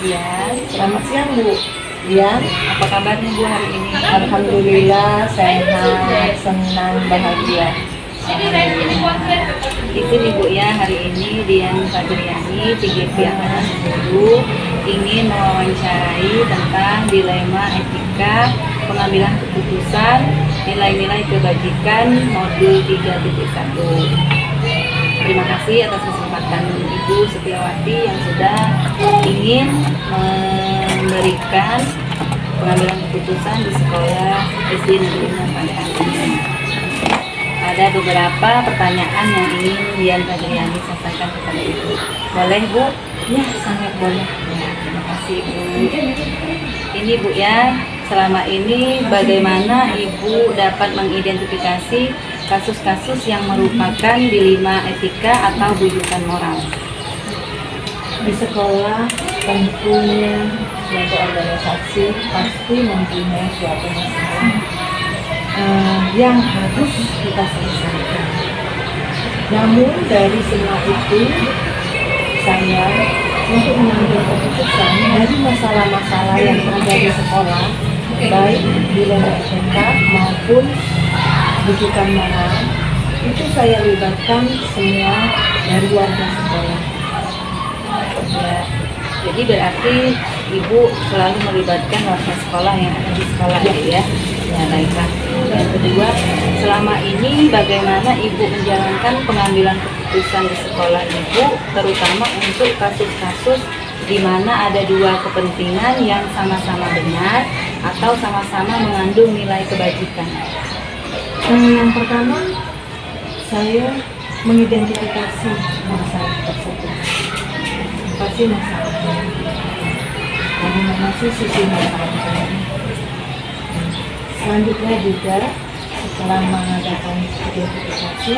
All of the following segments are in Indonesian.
Iya. Selamat siang Bu. Ya, Apa kabarnya Bu hari ini? alhamdulillah sehat, senang, bahagia. Di sini Bu ya, hari ini Dian Fadriani, PGP Angkatan 10 ingin mewawancarai tentang dilema etika pengambilan keputusan nilai-nilai kebajikan modul 3.1. Terima kasih atas kesempatan Ibu Setiawati yang sudah ingin memberikan pengambilan keputusan di sekolah SD Negeri 6 Pantai ini. Ada beberapa pertanyaan yang ingin Dian Fadriani sampaikan kepada Ibu. Boleh Bu? Ya, sangat boleh. Ya, terima kasih Bu. Ini Bu ya, selama ini bagaimana Ibu dapat mengidentifikasi kasus-kasus yang merupakan dilema etika atau bujukan moral? Di sekolah tentunya suatu organisasi pasti mempunyai suatu masalah yang harus kita selesaikan. Namun dari semua itu saya untuk mengambil keputusan dari masalah-masalah yang ada di sekolah, baik dilema etika maupun bujukan moral, itu saya libatkan semua dari warga sekolah. Ya, jadi berarti Ibu selalu melibatkan warga sekolah yang ada di sekolah ya? Ya, baiklah. Yang kedua, selama ini bagaimana Ibu menjalankan pengambilan keputusan di sekolah Ibu, terutama untuk kasus-kasus di mana ada dua kepentingan yang sama-sama benar atau sama-sama mengandung nilai kebajikan? Yang pertama, saya mengidentifikasi masalah tersebut. Apa sih masalahnya? Bagaimana sih sisi masalahnya? Selanjutnya juga, setelah mengadakan identifikasi,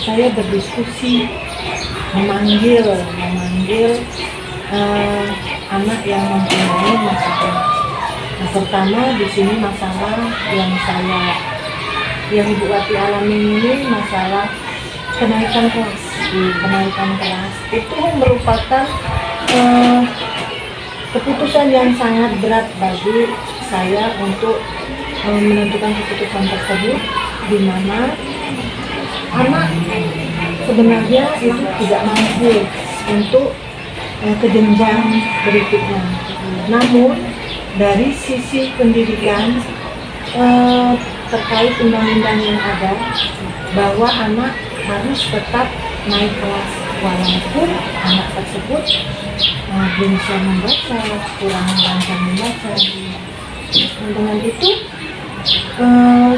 saya berdiskusi, memanggil anak yang mempunyai masalah. Nah, pertama di sini masalah yang Ibu Wati alami ini masalah kenaikan kelas. Kenaikan kelas itu merupakan keputusan yang sangat berat bagi saya untuk menentukan keputusan tersebut, di mana anak sebenarnya itu tidak mampu untuk ke jenjang berikutnya. Namun dari sisi pendidikan terkait undang-undang yang ada bahwa anak harus tetap naik kelas walaupun anak tersebut belum bisa membaca, kurang lancar membaca. Dengan itu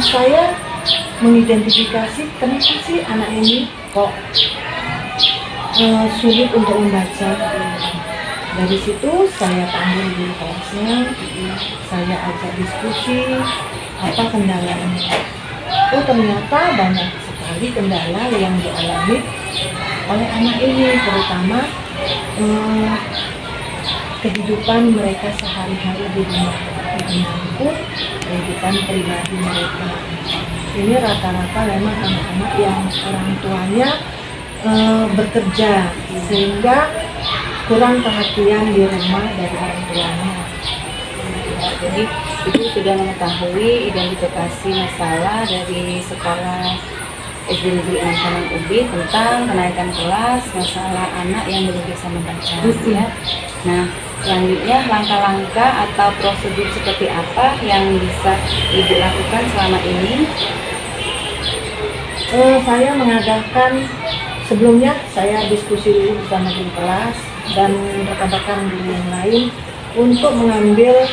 saya mengidentifikasi kenapa sih anak ini kok sulit untuk membaca. Dari situ saya panggil di kelasnya, saya ajak diskusi apa kendalanya. Oh, ternyata banyak sekali kendala yang dialami oleh anak ini, terutama kehidupan mereka sehari-hari di rumah maupun kehidupan pribadi mereka. Ini rata-rata memang anak-anak yang orang tuanya bekerja sehingga kurang perhatian di rumah dari orang tuanya. Jadi Ibu sudah mengetahui identifikasi masalah dari sekolah SD Negeri 6 Taman Ubi tentang kenaikan kelas, masalah anak yang belum bisa membaca ya. Nah, selanjutnya langkah-langkah atau prosedur seperti apa yang bisa Ibu lakukan selama ini? Saya mengadakan sebelumnya saya diskusi dulu bersama di kelas dan rekan-rekan guru yang lain untuk mengambil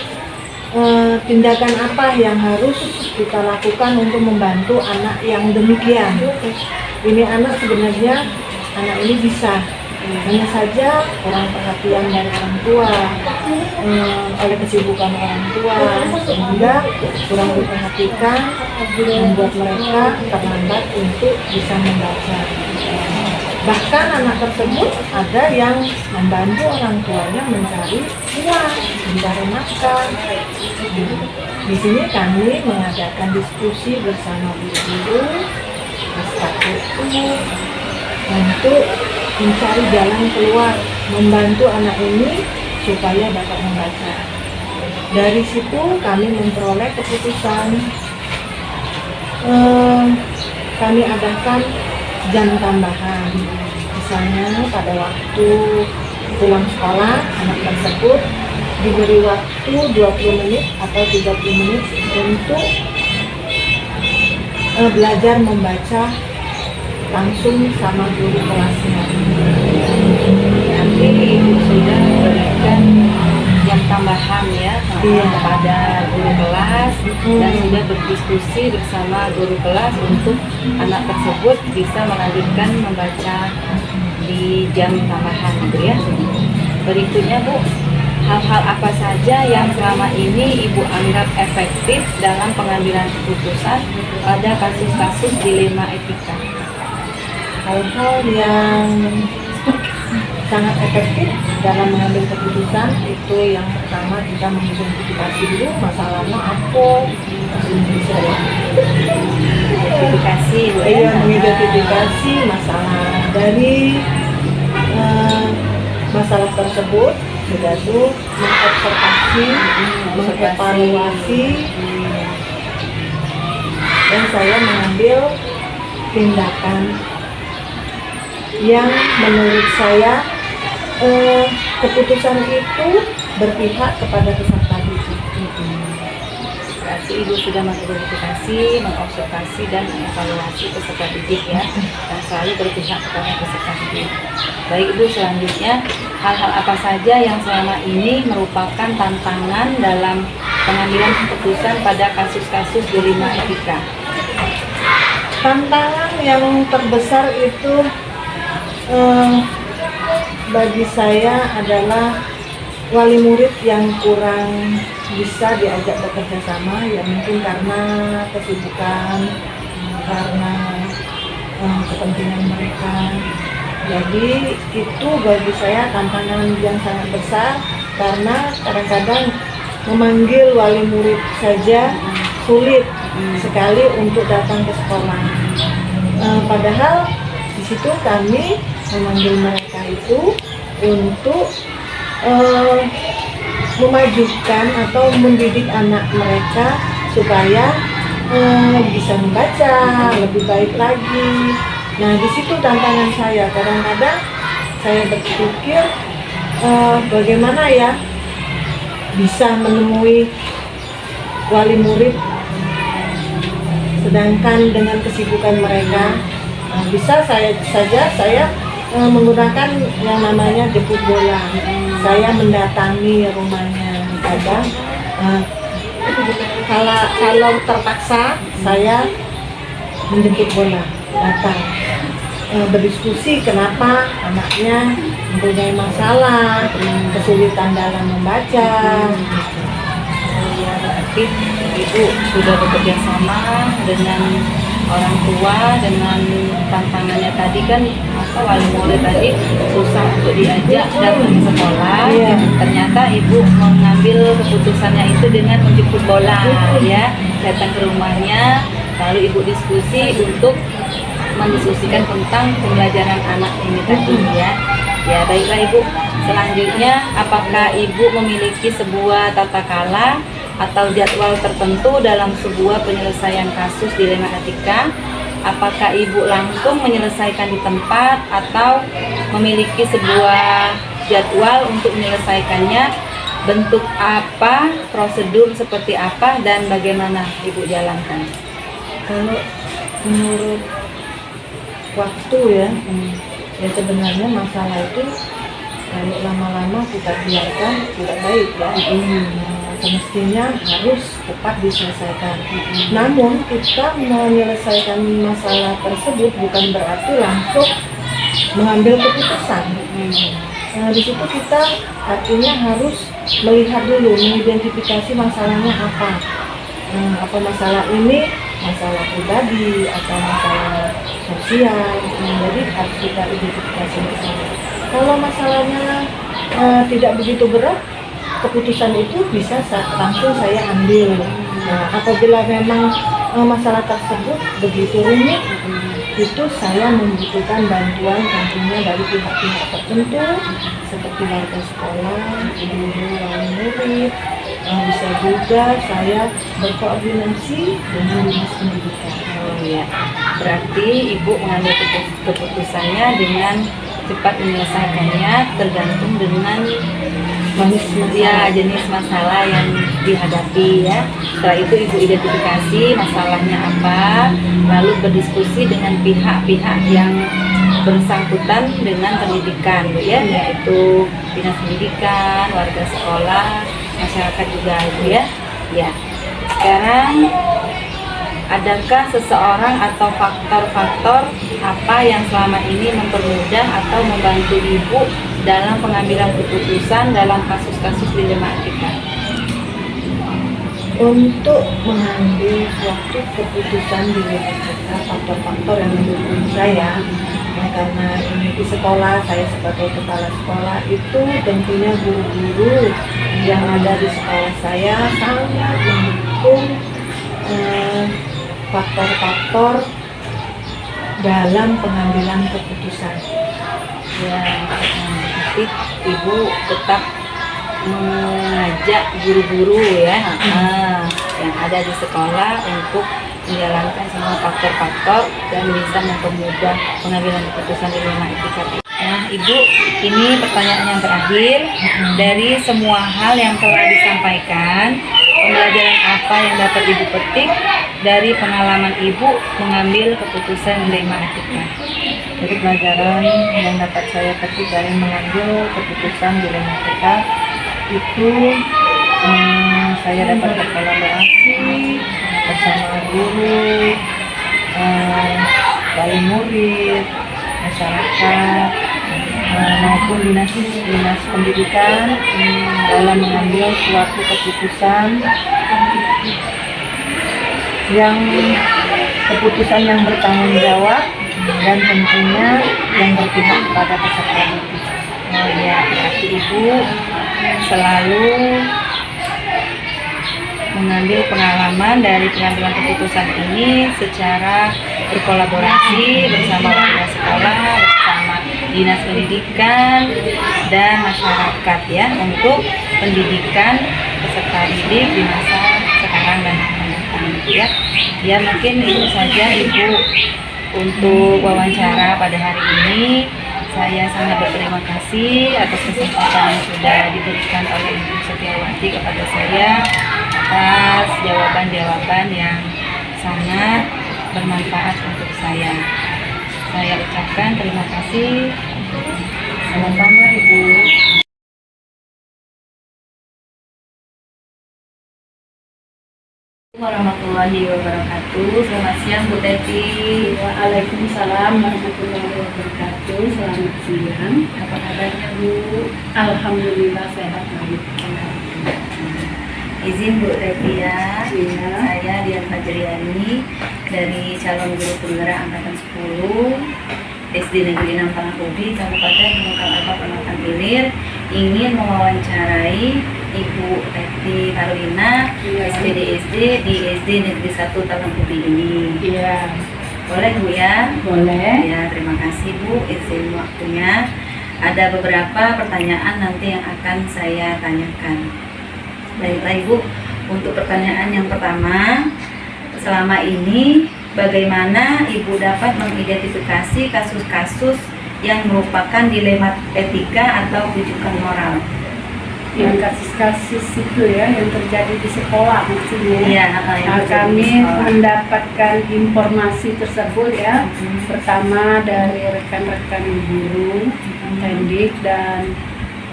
tindakan apa yang harus kita lakukan untuk membantu anak yang demikian. Ini anak sebenarnya ini bisa, hanya saja kurang perhatian dari orang tua, oleh kesibukan orang tua, sehingga kurang diperhatikan membuat mereka terlambat untuk bisa membaca. Bahkan anak tersebut ada yang membantu orang tuanya mencari uang, mencari nafkah. Di sini kami mengadakan diskusi bersama guru-guru, untuk mencari jalan keluar, membantu anak ini supaya dapat membaca. Dari situ kami memperoleh keputusan. Kami adakan jam tambahan. Misalnya pada waktu pulang sekolah, anak tersebut diberi waktu 20 menit atau 30 menit untuk belajar membaca langsung sama guru kelasnya. Nanti ibu sudah memberikan jam tambahan ya kepada guru kelas dan sudah berdiskusi bersama guru kelas untuk anak tersebut bisa melanjutkan membaca di jam tambahan gitu ya. Berikutnya Bu, hal-hal apa saja yang selama ini Ibu anggap efektif dalam pengambilan keputusan pada kasus-kasus dilema etika? Hal-hal yang sangat efektif dalam mengambil keputusan itu yang pertama kita mengidentifikasi dulu masalahnya apa. Identifikasi Bu ya. Iya, mengidentifikasi masalah dari masalah tersebut, sudah itu mengobservasi, mengevaluasi, dan saya mengambil tindakan yang menurut saya keputusan itu berpihak kepada peserta didik. Berarti Ibu sudah mengidentifikasi, mengobservasi dan mengevaluasi peserta didik ya, dan selalu berpihak kepada peserta didik. Baik Ibu, selanjutnya hal-hal apa saja yang selama ini merupakan tantangan dalam pengambilan keputusan pada kasus-kasus dilema etika? Tantangan yang terbesar itu bagi saya adalah wali murid yang kurang bisa diajak bekerja sama, ya mungkin karena kesibukan, karena kepentingan mereka. Jadi itu bagi saya tantangan yang sangat besar, karena kadang-kadang memanggil wali murid saja sulit sekali untuk datang ke sekolah. Padahal di situ kami memanggil mereka itu untuk memajukan atau mendidik anak mereka supaya bisa membaca lebih baik lagi. Nah, di situ tantangan saya. Kadang-kadang saya berpikir bagaimana ya bisa menemui wali murid sedangkan dengan kesibukan mereka bisa saya menggunakan yang namanya jemput bola. Saya mendatangi rumahnya. Kadang kalau terpaksa saya menjemput bola, datang berdiskusi kenapa anaknya mempunyai masalah, kesulitan dalam membaca. Ya, berarti Ibu sudah bekerja sama dengan orang tua, dengan tantangannya tadi kan wali murid tadi susah untuk diajak datang ke sekolah. Ternyata Ibu mengambil keputusannya itu dengan menjemput bola ya, datang ke rumahnya, lalu Ibu diskusi untuk mendiskusikan tentang pembelajaran anak ini tadi ya. Ya baiklah Ibu, selanjutnya apakah Ibu memiliki sebuah tata cara atau jadwal tertentu dalam sebuah penyelesaian kasus dilema etika? Apakah Ibu langsung menyelesaikan di tempat atau memiliki sebuah jadwal untuk menyelesaikannya? Bentuk apa, prosedur seperti apa, dan bagaimana Ibu jalankan? Kalau menurut waktu ya sebenarnya masalah itu kalau lama-lama kita biarkan tidak baik ya. Semestinya harus cepat diselesaikan. Namun kita menyelesaikan masalah tersebut bukan berarti langsung mengambil keputusan. Di situ kita artinya harus melihat dulu, mengidentifikasi masalahnya apa. Apa masalah ini, masalah pribadi atau masalah sosial. Jadi harus kita identifikasi bersama. Kalau masalahnya tidak begitu berat, keputusan itu bisa langsung saya ambil. Nah, apabila memang masalah tersebut begitu rumit, itu saya membutuhkan bantuan tentunya dari pihak-pihak tertentu seperti warga sekolah, guru, wali murid. Bisa juga saya berkoordinasi dengan dinas pendidikan. Oh ya, berarti Ibu mengambil keputusannya dengan cepat menyelesaikannya tergantung dengan jenis masalah yang dihadapi ya. Setelah itu Ibu identifikasi masalahnya apa, lalu berdiskusi dengan pihak-pihak yang bersangkutan dengan pendidikan ya, yaitu dinas pendidikan, warga sekolah, masyarakat juga Ibu ya. Ya. Sekarang adakah seseorang atau faktor-faktor apa yang selama ini mempermudah atau membantu Ibu dalam pengambilan keputusan dalam kasus-kasus dilematika? Untuk mengambil suatu keputusan di dilematika, faktor-faktor yang mendukung saya, karena ini di sekolah, saya sebagai kepala sekolah itu tentunya guru-guru yang ada di sekolah saya sangat mendukung faktor-faktor dalam pengambilan keputusan. Ya, nanti Ibu tetap mengajak guru-guru ya yang ada di sekolah untuk menjalankan semua faktor-faktor dan bisa mempermudah pengambilan keputusan dilematika. Nah, Ibu, ini pertanyaan yang terakhir. Dari semua hal yang telah disampaikan, pembelajaran apa yang dapat Ibu petik dari pengalaman Ibu mengambil keputusan dilematika? Jadi pelajaran yang dapat saya petik dari mengambil keputusan dilematika itu saya dapat berkolaborasi bersama guru, wali murid, masyarakat maupun dinas pendidikan dalam mengambil suatu keputusan yang bertanggung jawab dan tentunya yang berpihak pada peserta didik. Oh ya, berarti Ibu selalu mengambil pengalaman dari pengambilan keputusan ini secara berkolaborasi bersama warga sekolah, bersama dinas pendidikan dan masyarakat ya, untuk pendidikan peserta didik di masa sekarang dan akan datang ya. Ya, mungkin itu saja Ibu untuk wawancara pada hari ini. Saya sangat berterima kasih atas kesempatan yang sudah diberikan oleh Ibu Setiawati kepada saya atas jawaban-jawaban yang sangat bermanfaat untuk saya. Saya ucapkan terima kasih. Sama-sama Ibu. Warahmatullahi wabarakatuh. Selamat siang Bu Teti. Waalaikumsalam warahmatullahi wabarakatuh. Selamat siang. Apa kabarnya Bu? Alhamdulillah sehat baik. Izin Bu Teti ya. Iya. Saya Dian Fajriani dari calon guru penggerak angkatan 10 SD Negeri 6 Pangkubi, Kabupaten Gunung Alpa, Penonton Ilir, ingin mewawancarai Ibu Teti Karolina, SPDSD di SD Negeri 1 Pangkubi ini. Iya. Boleh Bu ya? Boleh. Ya, terima kasih Bu izin waktunya. Ada beberapa pertanyaan nanti yang akan saya tanyakan. Baiklah Ibu, untuk pertanyaan yang pertama, selama ini bagaimana Ibu dapat mengidentifikasi kasus-kasus yang merupakan dilema etika atau rujukan moral? Yang kasus-kasus itu ya yang terjadi di sekolah maksudnya. Iya, Nah, kami mendapatkan informasi tersebut ya. Pertama dari rekan-rekan guru, pendidik dan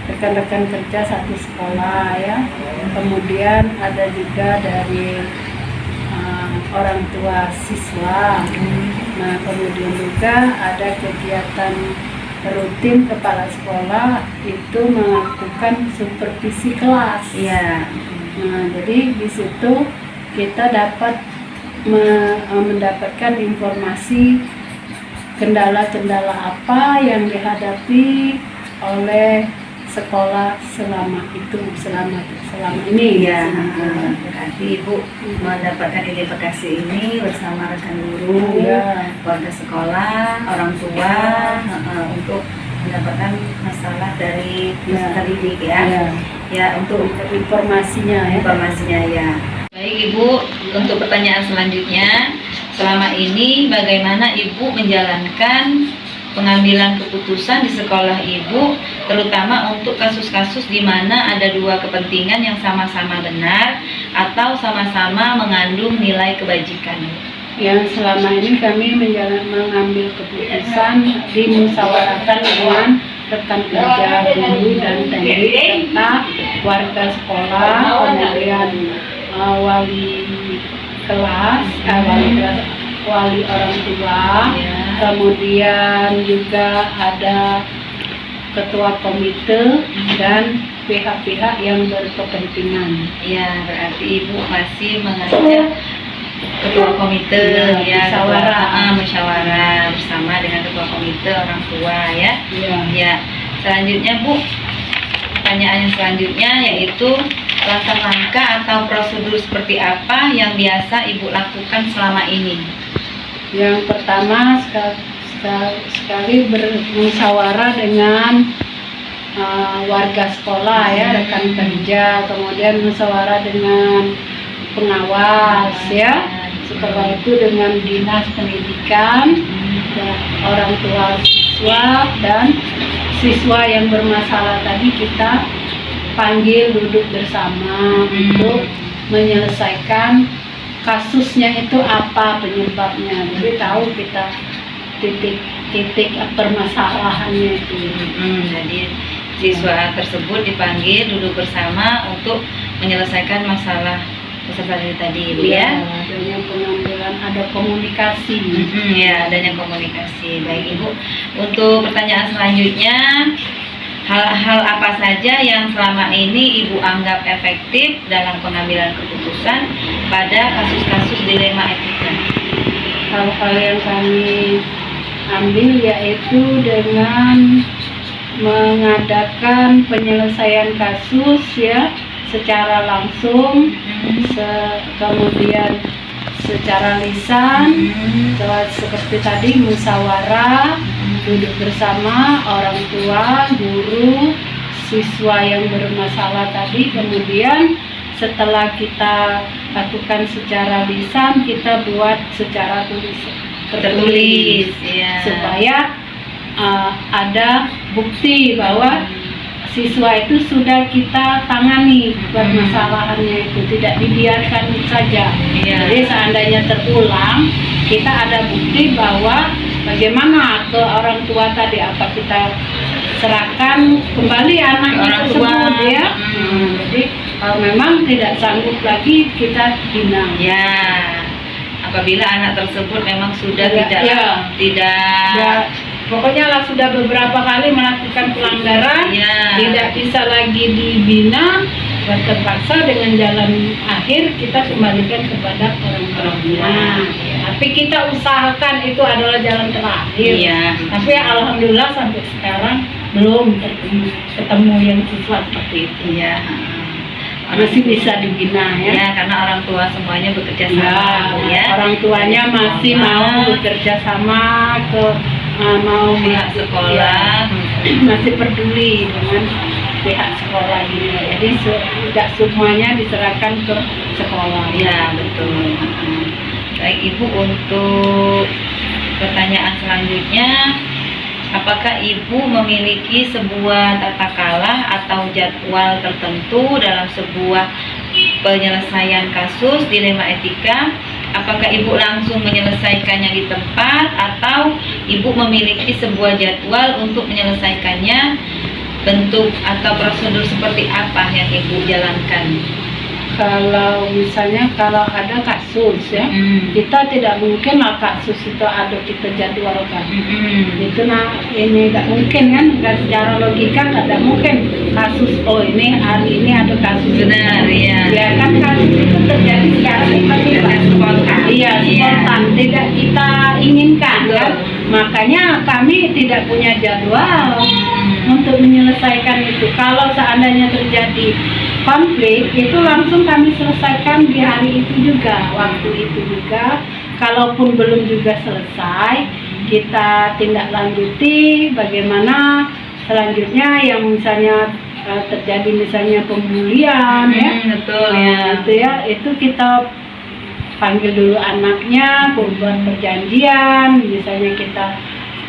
rekan-rekan kerja satu sekolah ya. Kemudian ada juga dari orang tua siswa. Nah, kemudian juga ada kegiatan rutin kepala sekolah itu melakukan supervisi kelas. Iya. Nah, jadi di situ kita dapat mendapatkan informasi kendala-kendala apa yang dihadapi oleh sekolah selama ini Iya, berarti Ibu mendapatkan identifikasi ini bersama rekan guru, Iya. keluarga sekolah, orang tua, untuk mendapatkan masalah dari peserta didik ya. Iya. Ya, untuk Informasinya ya. informasinya ya. Baik Ibu, untuk pertanyaan selanjutnya, selama ini bagaimana Ibu menjalankan pengambilan keputusan di sekolah Ibu, terutama untuk kasus-kasus di mana ada dua kepentingan yang sama-sama benar atau sama-sama mengandung nilai kebajikan? Yang selama ini kami mengambil keputusan dimusyawarahkan dengan rekan kerja guru dan teknik serta warga sekolah, kemudian wali kelas, wali orang tua, Ya. kemudian juga ada ketua komite dan pihak-pihak yang berkepentingan. Ya, berarti Ibu masih mengajak ketua komite ya, musyawarah. musyawarah bersama dengan ketua komite orang tua ya. Iya. Ya, selanjutnya Bu, pertanyaan yang selanjutnya yaitu langkah-langkah atau prosedur seperti apa yang biasa Ibu lakukan selama ini? Yang pertama sekali bermusyawarah dengan warga sekolah ya, rekan kerja, kemudian musyawarah dengan pengawas ya. Setelah itu dengan dinas pendidikan dan orang tua siswa, dan siswa yang bermasalah tadi kita panggil duduk bersama untuk menyelesaikan kasusnya itu apa penyebabnya. Jadi tahu kita titik permasalahannya itu. Jadi siswa tersebut dipanggil duduk bersama untuk menyelesaikan masalah peserta didik tadi Ibu ya. Adanya pengambilan, ada komunikasi. Ya, adanya komunikasi. Baik Ibu, untuk pertanyaan selanjutnya, hal-hal apa saja yang selama ini Ibu anggap efektif dalam pengambilan keputusan pada kasus-kasus dilema etika? Hal-hal yang kami ambil yaitu dengan mengadakan penyelesaian kasus ya secara langsung, kemudian secara lisan, seperti tadi musyawarah, duduk bersama orang tua, guru, siswa yang bermasalah tadi. Kemudian setelah kita lakukan secara lisan, kita buat secara tertulis ya. Supaya ada bukti bahwa siswa itu sudah kita tangani permasalahannya itu, tidak dibiarkan saja. Jadi seandainya terulang, kita ada bukti bahwa bagaimana ke orang tua tadi, apa kita serahkan kembali anak tersebut ya. Jadi kalau memang tidak sanggup lagi, kita bina. Ya, apabila anak tersebut memang sudah Ya, tidak pokoknya lah sudah beberapa kali melakukan pelanggaran, Ya. tidak bisa lagi dibina, terpaksa dengan jalan akhir kita kembalikan kepada orang tua. Tapi kita usahakan itu adalah jalan terakhir. Iya. Tapi alhamdulillah sampai sekarang belum ketemu yang siswa seperti itu. Iya. Masih bisa dibina ya. Ya, karena orang tua semuanya bekerja Ya, sama ya. orang tuanya masih mau bekerja sama mau Pihak sekolah. masih peduli dengan pihak sekolah ini. Jadi tidak semuanya diserahkan ke sekolah. Ya, betul. Baik Ibu, untuk pertanyaan selanjutnya, apakah Ibu memiliki sebuah tata kalah atau jadwal tertentu dalam sebuah penyelesaian kasus dilema etika? Apakah Ibu langsung menyelesaikannya di tempat atau Ibu memiliki sebuah jadwal untuk menyelesaikannya? Bentuk atau prosedur seperti apa yang Ibu jalankan? Kalau misalnya kalau ada kasus ya, kita tidak mungkin lah kasus itu ada kita jadwalkan. Itu ini nggak mungkin kan, nggak secara logika nggak mungkin kasus ini hari ini ada kasus. Benar ya. Ya kan kasus itu terjadi secara tiba-tiba. Spontan. Iya, spontan, tidak kita inginkan kan. Makanya kami tidak punya jadwal. untuk menyelesaikan itu. Kalau seandainya terjadi konflik, itu langsung kami selesaikan di hari itu juga, waktu itu juga. Kalaupun belum juga selesai, kita tindak lanjuti bagaimana selanjutnya yang misalnya terjadi misalnya pembulian ya. Betul ya. Itu ya, itu kita panggil dulu anaknya, buat perjanjian, misalnya kita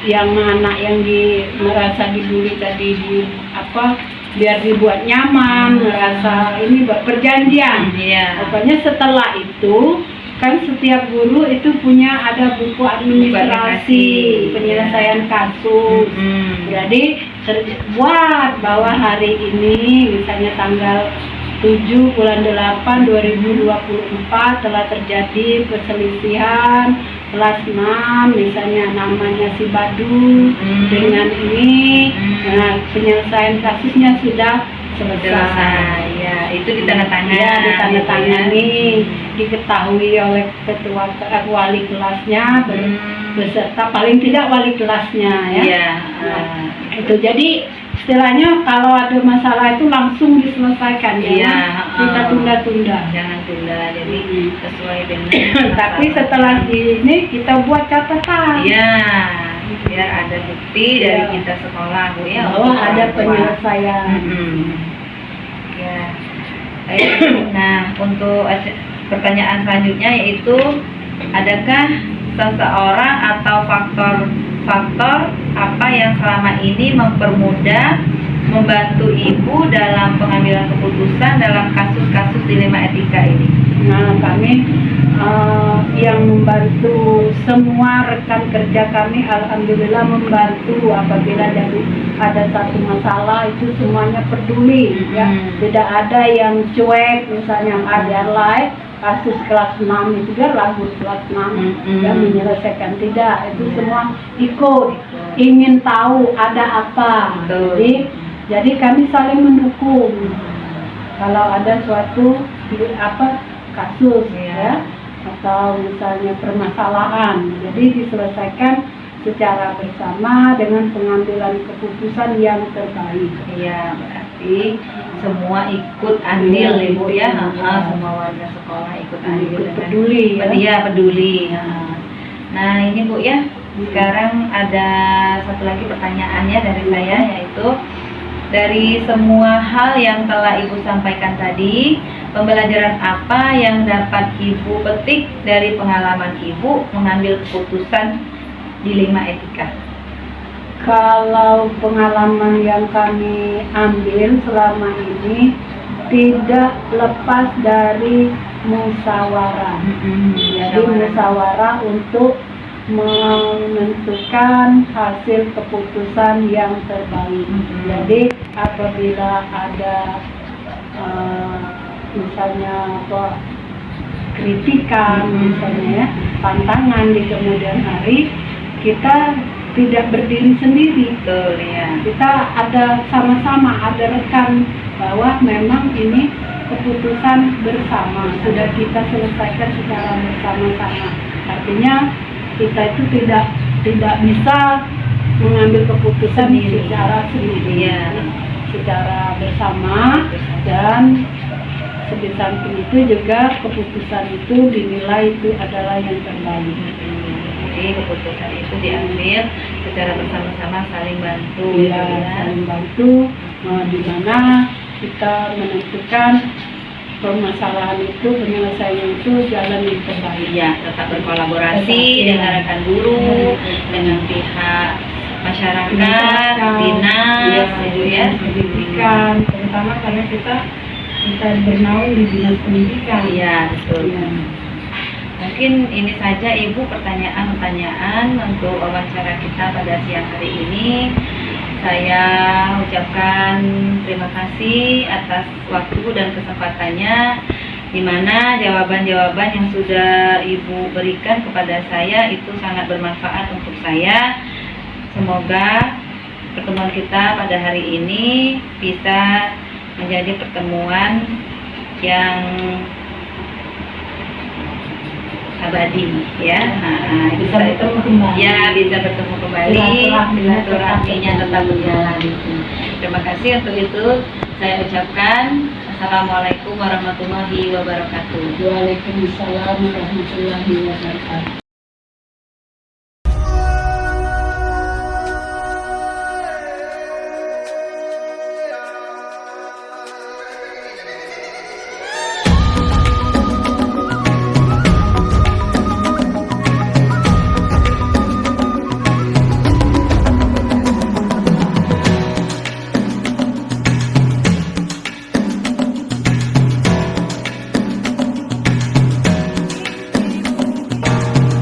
yang anak yang merasa dibully tadi biar dibuat nyaman, merasa ini buat perjanjian. Pokoknya setelah itu kan setiap guru itu punya ada buku administrasi penyelesaian kasus. Jadi buat bahwa hari ini misalnya tanggal 7 bulan 8 2024 telah terjadi perselisihan kelas 6, misalnya namanya si Badu dengan ini, nah penyelesaian kasusnya sudah selesai. Ya, itu ditandatangani. Ya, ditandatangani, diketahui oleh ketua wali kelasnya beserta paling tidak wali kelasnya ya. Iya. Itu jadi istilahnya kalau ada masalah itu langsung diselesaikan ya. Kita tunda-tunda. Jangan tunda. Jadi sesuai dengan tapi setelah ini kita buat catatan. Iya. Biar ada bukti dari kita sekolah Bu ya. Oh, ada penyelesaian. Ya. Nah, untuk pertanyaan selanjutnya yaitu, adakah seseorang atau faktor apa yang selama ini mempermudah membantu ibu dalam pengambilan keputusan dalam kasus-kasus dilema etika ini? Nah, kami yang membantu semua rekan kerja kami, alhamdulillah membantu apabila jadi ada satu masalah itu semuanya peduli ya. Tidak ada yang cuek, misalnya ada live kasus kelas 6 itu dia lagu kelas 6 yang menyelesaikan, tidak, itu semua ikut ingin tahu ada apa. Jadi kami saling mendukung kalau ada suatu kasus ya atau misalnya permasalahan, jadi diselesaikan secara bersama dengan pengambilan keputusan yang terbaik. Iya, berarti semua ikut andil Ibu ya. Semua warga sekolah ikut andil, peduli ya. Iya, peduli. Nah, ini Bu ya, sekarang ada satu lagi pertanyaannya dari saya, yaitu dari semua hal yang telah Ibu sampaikan tadi, pembelajaran apa yang dapat Ibu petik dari pengalaman Ibu mengambil keputusan dilema etika? Kalau pengalaman yang kami ambil selama ini tidak lepas dari musyawarah. Jadi musyawarah untuk menentukan hasil keputusan yang terbaik. Jadi apabila ada misalnya kritikan, misalnya pantangan di kemudian hari, kita tidak berdiri sendiri. Betul ya. Kita ada sama-sama, ada rekan bahwa memang ini keputusan bersama, sudah kita selesaikan secara bersama-sama. Artinya kita itu tidak bisa mengambil keputusan secara sendiri, secara bersama, dan di samping itu juga keputusan itu dinilai itu adalah yang terbaik. Jadi keputusan itu diambil secara bersama-sama, saling bantu. Saling bantu, di mana kita menentukan permasalahan itu, penyelesaian itu jalan yang terbaik. Ya, tetap berkolaborasi dengan rekan guru, dengan pihak masyarakat, dinas, pendidikan, terutama karena kita bernaung di dinas pendidikan. Iya, betul. Mungkin ini saja Ibu pertanyaan-pertanyaan untuk wawancara kita pada siang hari ini. Saya ucapkan terima kasih atas waktu dan kesempatannya, di mana jawaban-jawaban yang sudah Ibu berikan kepada saya itu sangat bermanfaat untuk saya. Semoga pertemuan kita pada hari ini bisa menjadi pertemuan yang abadi ya. Bisa bertemu kembali. Ya, bisa bertemu kembali, silaturahminya tetap berjalan. Terima kasih untuk itu saya ucapkan Assalamualaikum warahmatullahi wabarakatuh. Waalaikumsalam warahmatullahi wabarakatuh.